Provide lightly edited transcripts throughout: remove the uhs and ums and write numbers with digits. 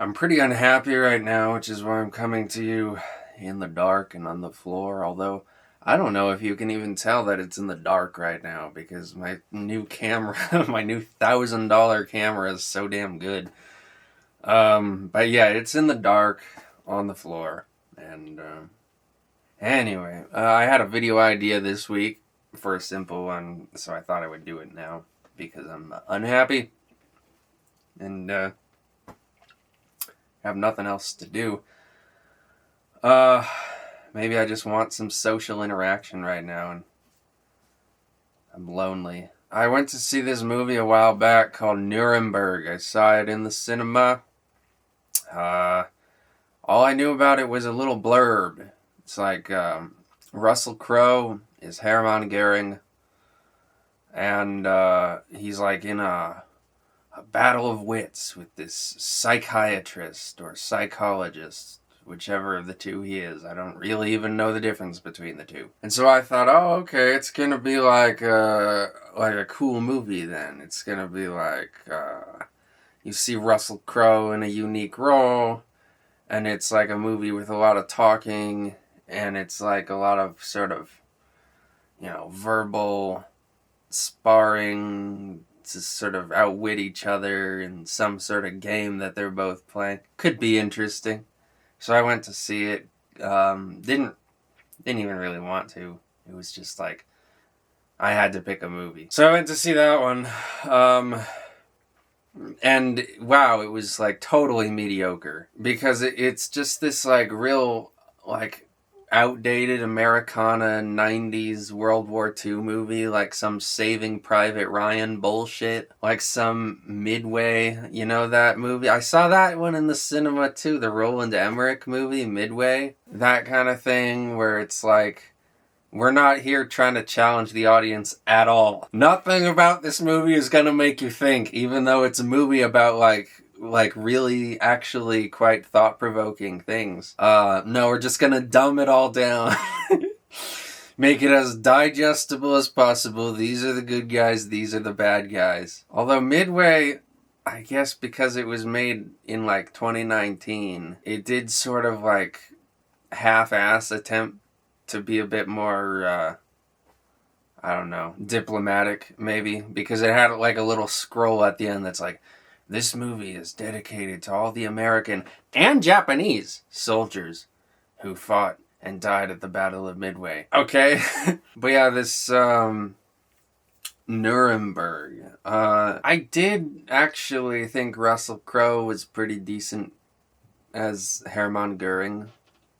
I'm pretty unhappy right now, which is why I'm coming to you in the dark and on the floor. Although, I don't know if you can even tell that it's in the dark right now because my new camera, my new $1,000 camera is so damn good. But yeah, it's in the dark on the floor. And anyway, I had a video idea this week for a simple one, so I thought I would do it now because I'm unhappy and have nothing else to do. Maybe I just want some social interaction right now, and I'm lonely. I went to see this movie a while back called Nuremberg. I saw it in the cinema. All I knew about it was a little blurb. It's like Russell Crowe is Hermann Goering, and he's like in a battle of wits with this psychiatrist or psychologist, whichever of the two he is. I don't really even know the difference between the two. And so I thought, oh, okay, it's gonna be like a cool movie then. It's gonna be like you see Russell Crowe in a unique role, and it's like a movie with a lot of talking, and it's like a lot of sort of, verbal sparring to sort of outwit each other in some sort of game that they're both playing. Could be interesting. So I went to see it. Didn't even really want to. It was just like I had to pick a movie. So I went to see that one. And wow, it was like totally mediocre because it's just this like real like outdated Americana 90s World War II movie, like some Saving Private Ryan bullshit, like some Midway, that movie? I saw that one in the cinema too, the Roland Emmerich movie, Midway. That kind of thing where it's like, we're not here trying to challenge the audience at all. Nothing about this movie is gonna make you think, even though it's a movie about like really actually quite thought-provoking things. No, we're just gonna dumb it all down. Make it as digestible as possible. These are the good guys, these are the bad guys. Although Midway, I guess because it was made in like 2019, it did sort of like half-ass attempt to be a bit more, I don't know, diplomatic maybe, because it had like a little scroll at the end that's like, this movie is dedicated to all the American and Japanese soldiers who fought and died at the Battle of Midway. Okay. But yeah, this Nuremberg. I did actually think Russell Crowe was pretty decent as Hermann Goering.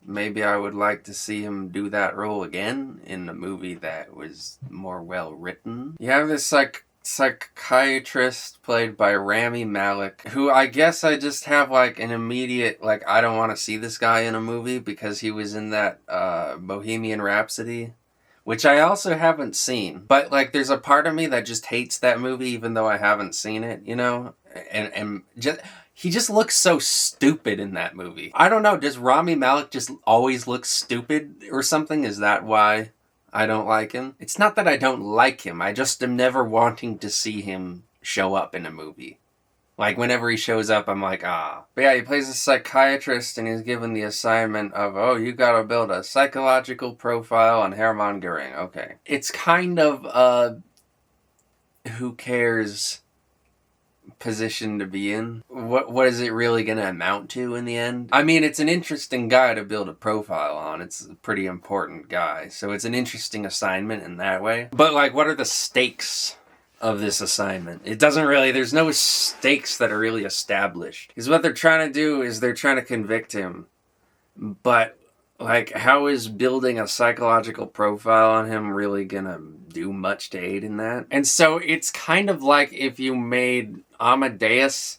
Maybe I would like to see him do that role again in a movie that was more well written. You have this psychiatrist played by Rami Malek, who I guess I just have like an immediate, like, I don't want to see this guy in a movie because he was in that Bohemian Rhapsody, which I also haven't seen. But like there's a part of me that just hates that movie even though I haven't seen it, and just... He just looks so stupid in that movie. I don't know, does Rami Malek just always look stupid or something? Is that why I don't like him? It's not that I don't like him, I just am never wanting to see him show up in a movie. Like, whenever he shows up, I'm like, ah. But yeah, he plays a psychiatrist, and he's given the assignment of, oh, you gotta build a psychological profile on Hermann Goering. Okay. It's kind of a who cares position to be in. What is it really going to amount to in the end? I mean, it's an interesting guy to build a profile on. It's a pretty important guy. So it's an interesting assignment in that way. But like, what are the stakes of this assignment? It doesn't really, there's no stakes that are really established. Because what they're trying to do is they're trying to convict him. But like, how is building a psychological profile on him really gonna do much to aid in that? And so it's kind of like if you made Amadeus,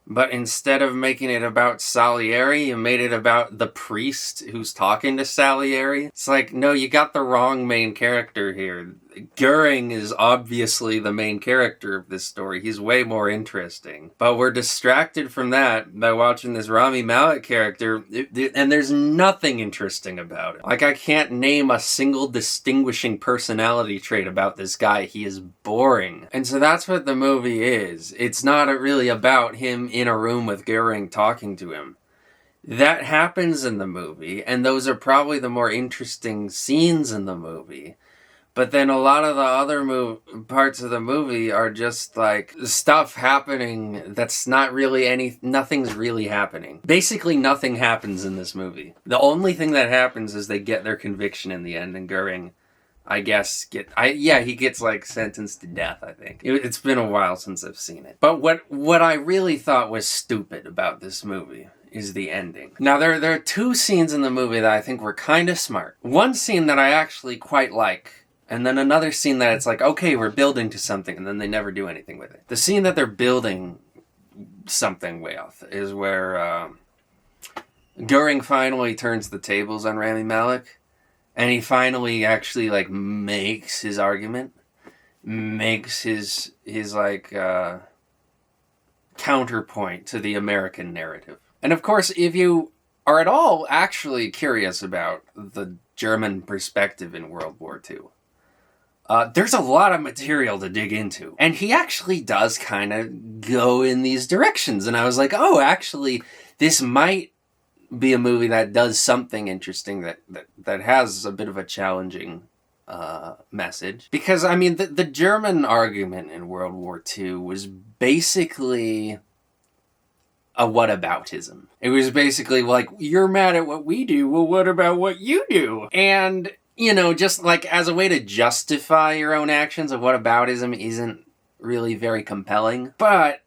but instead of making it about Salieri, you made it about the priest who's talking to Salieri. It's like, no, you got the wrong main character here. Goering is obviously the main character of this story. He's way more interesting. But we're distracted from that by watching this Rami Malek character, and there's nothing interesting about it. Like, I can't name a single distinguishing personality trait about this guy. He is boring. And so that's what the movie is. It's not really about him in a room with Goering talking to him. That happens in the movie, and those are probably the more interesting scenes in the movie. But then a lot of the other parts of the movie are just like stuff happening that's not really nothing's really happening. Basically nothing happens in this movie. The only thing that happens is they get their conviction in the end, and Goering, I guess, he gets like sentenced to death, I think. It's been a while since I've seen it. But what I really thought was stupid about this movie is the ending. Now, there are two scenes in the movie that I think were kind of smart. One scene that I actually quite like, and then another scene that it's like, okay, we're building to something, and then they never do anything with it. The scene that they're building something with is where Goering finally turns the tables on Rami Malek, and he finally actually like makes his argument, makes his counterpoint to the American narrative. And of course, if you are at all actually curious about the German perspective in World War II, there's a lot of material to dig into. And he actually does kind of go in these directions. And I was like, oh, actually, this might be a movie that does something interesting that has a bit of a challenging message. Because, I mean, the German argument in World War II was basically a whataboutism. It was basically like, you're mad at what we do, well, what about what you do? And just like as a way to justify your own actions, of whataboutism isn't really very compelling. But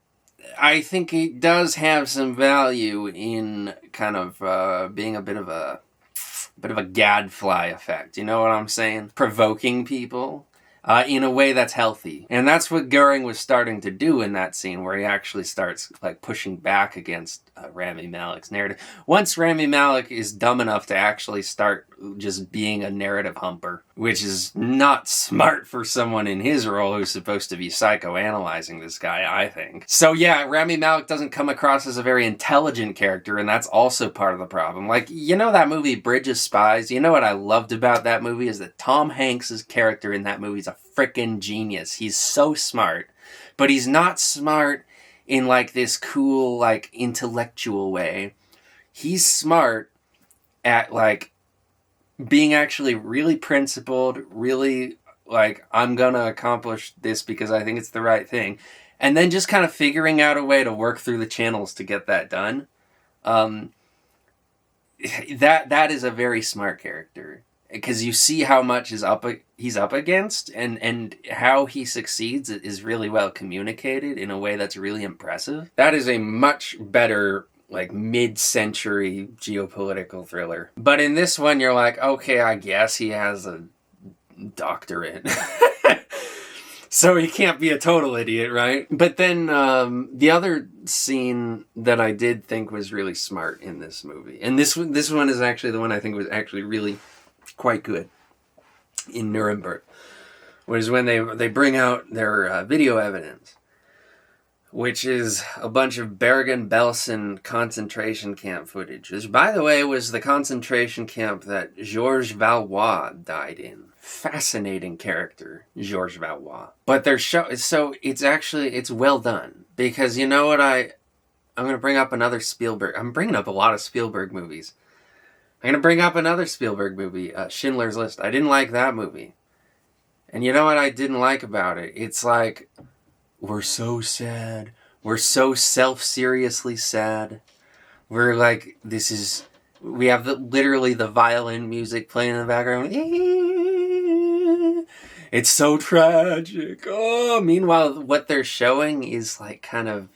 I think it does have some value in kind of being a bit of a gadfly effect. You know what I'm saying? Provoking people in a way that's healthy. And that's what Goering was starting to do in that scene, where he actually starts like pushing back against Rami Malek's narrative. Once Rami Malek is dumb enough to actually start just being a narrative humper, which is not smart for someone in his role who's supposed to be psychoanalyzing this guy, I think. So yeah, Rami Malek doesn't come across as a very intelligent character, and that's also part of the problem. Like, that movie Bridge of Spies? You know what I loved about that movie is that Tom Hanks' character in that movie is a frickin' genius. He's so smart, but he's not smart in like this cool, like intellectual way. He's smart at like being actually really principled, really like, I'm gonna accomplish this because I think it's the right thing. And then just kind of figuring out a way to work through the channels to get that done. That is a very smart character. Because you see how much he's up against, and how he succeeds is really well communicated in a way that's really impressive. That is a much better, like, mid-century geopolitical thriller. But in this one, you're like, okay, I guess he has a doctorate. So he can't be a total idiot, right? But then the other scene that I did think was really smart in this movie, and this one is actually the one I think was actually really quite good, in Nuremberg, was when they bring out their video evidence, which is a bunch of Bergen-Belsen concentration camp footage. Which, by the way, was the concentration camp that Georges Valois died in. Fascinating character, Georges Valois. But so it's well done. Because you know what, I'm going to bring up another Spielberg. I'm bringing up a lot of Spielberg movies. I'm going to bring up another Spielberg movie, Schindler's List. I didn't like that movie. And you know what I didn't like about it? It's like, we're so sad. We're so self-seriously sad. We're like, we have literally the violin music playing in the background. It's so tragic. Oh, meanwhile, what they're showing is like kind of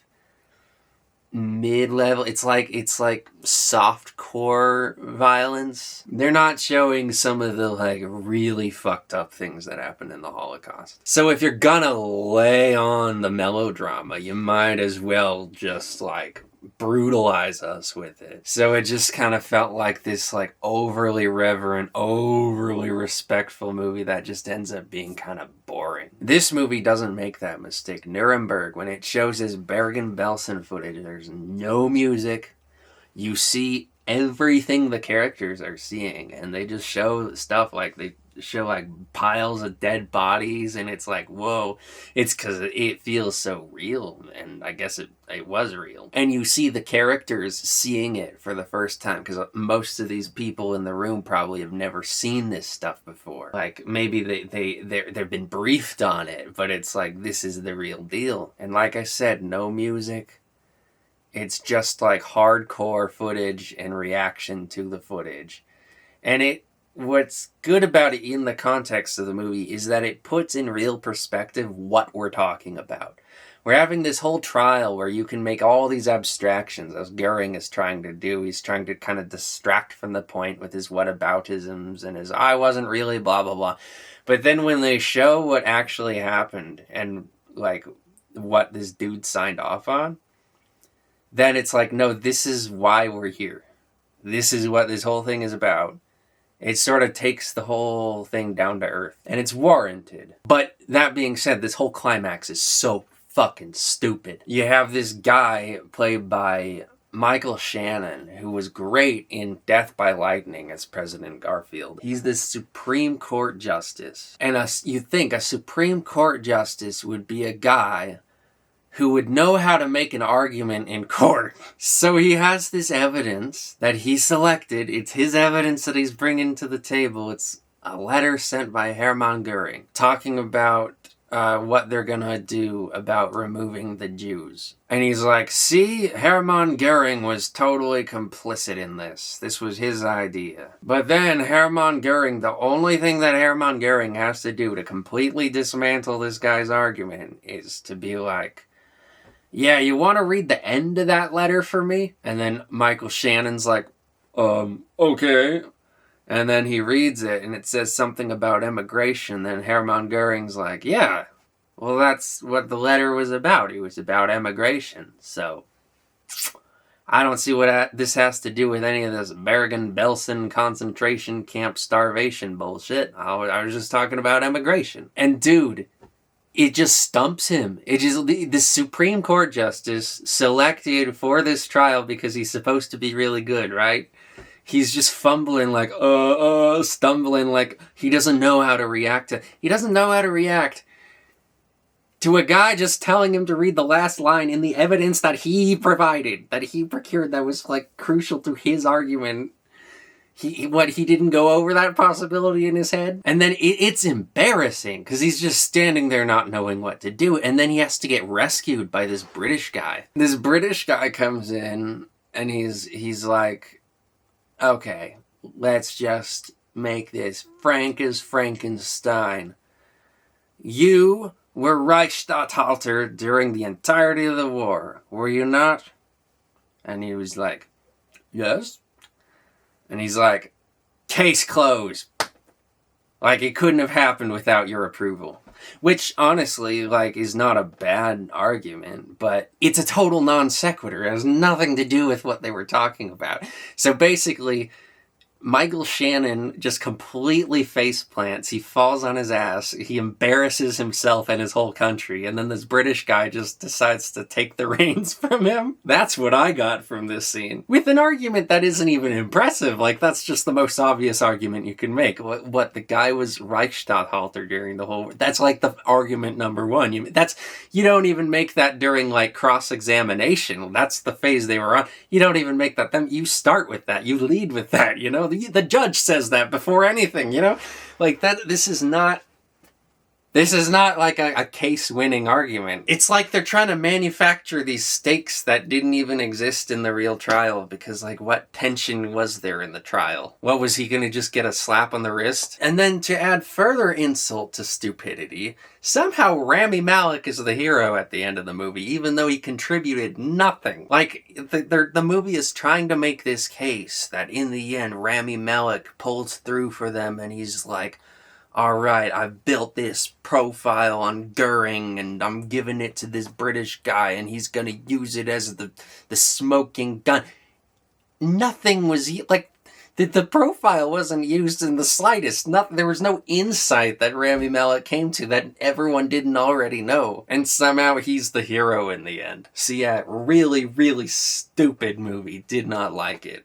mid-level. It's like soft-core violence. They're not showing some of the like really fucked up things that happened in the Holocaust. So if you're gonna lay on the melodrama, you might as well just like brutalize us with it. So it just kind of felt like this like overly reverent, overly respectful movie that just ends up being kind of boring. This movie doesn't make that mistake. Nuremberg, when it shows this Bergen-Belsen footage, there's no music. You see everything the characters are seeing, and they just show stuff like they show like piles of dead bodies, and it's like, whoa. It's because it feels so real, and I guess it was real. And you see the characters seeing it for the first time, because most of these people in the room probably have never seen this stuff before. Like, maybe they've been briefed on it, but it's like, this is the real deal. And like I said, no music. It's just like hardcore footage and reaction to the footage. And what's good about it in the context of the movie is that it puts in real perspective what we're talking about. We're having this whole trial where you can make all these abstractions, as Goering is trying to do. He's trying to kind of distract from the point with his whataboutisms and his I wasn't really blah, blah, blah. But then when they show what actually happened and like what this dude signed off on, then it's like, no, this is why we're here. This is what this whole thing is about. It sort of takes the whole thing down to earth. And it's warranted. But that being said, this whole climax is so fucking stupid. You have this guy played by Michael Shannon, who was great in Death by Lightning as President Garfield. He's this Supreme Court justice. And you think a Supreme Court justice would be a guy who would know how to make an argument in court. So he has this evidence that he selected. It's his evidence that he's bringing to the table. It's a letter sent by Hermann Goering talking about what they're gonna do about removing the Jews. And he's like, see, Hermann Goering was totally complicit in this. This was his idea. But then Hermann Goering, the only thing that Hermann Goering has to do to completely dismantle this guy's argument is to be like, yeah, you want to read the end of that letter for me? And then Michael Shannon's like, okay. And then he reads it, and it says something about immigration. Then Hermann Goering's like, yeah, well, that's what the letter was about. It was about immigration. So I don't see what this has to do with any of this Bergen-Belsen concentration camp starvation bullshit. I was just talking about immigration. And dude, it just stumps him. It just, the Supreme Court justice selected for this trial because he's supposed to be really good, right? He's just fumbling like, stumbling like he doesn't know how to react he doesn't know how to react to a guy just telling him to read the last line in the evidence that he provided, that he procured, that was like crucial to his argument. He didn't go over that possibility in his head? And then it's embarrassing, because he's just standing there not knowing what to do, and then he has to get rescued by this British guy. This British guy comes in, and he's like, okay, let's just make this frank as Frankenstein. You were Reichsstatthalter during the entirety of the war, were you not? And he was like, yes. And he's like, case closed. Like, it couldn't have happened without your approval. Which, honestly, like, is not a bad argument, but it's a total non sequitur. It has nothing to do with what they were talking about. So basically, Michael Shannon just completely face plants. He falls on his ass. He embarrasses himself and his whole country. And then this British guy just decides to take the reins from him. That's what I got from this scene. With an argument that isn't even impressive. Like, that's just the most obvious argument you can make. What the guy was Reichsstatthalter during the whole... That's like the argument number one. You don't even make that during, like, cross-examination. That's the phase they were on. You don't even make that. You start with that. You lead with that, you know? The judge says that before anything, you know? Like, that. This is not like a case-winning argument. It's like they're trying to manufacture these stakes that didn't even exist in the real trial, because, like, what tension was there in the trial? What, was he gonna just get a slap on the wrist? And then to add further insult to stupidity, somehow Rami Malek is the hero at the end of the movie, even though he contributed nothing. Like, the movie is trying to make this case that in the end, Rami Malek pulls through for them, and he's like, alright, I've built this profile on Goering and I'm giving it to this British guy and he's gonna use it as the smoking gun. Nothing was, like, the profile wasn't used in the slightest. There was no insight that Rami Malek came to that everyone didn't already know. And somehow he's the hero in the end. So yeah, really, really stupid movie. Did not like it.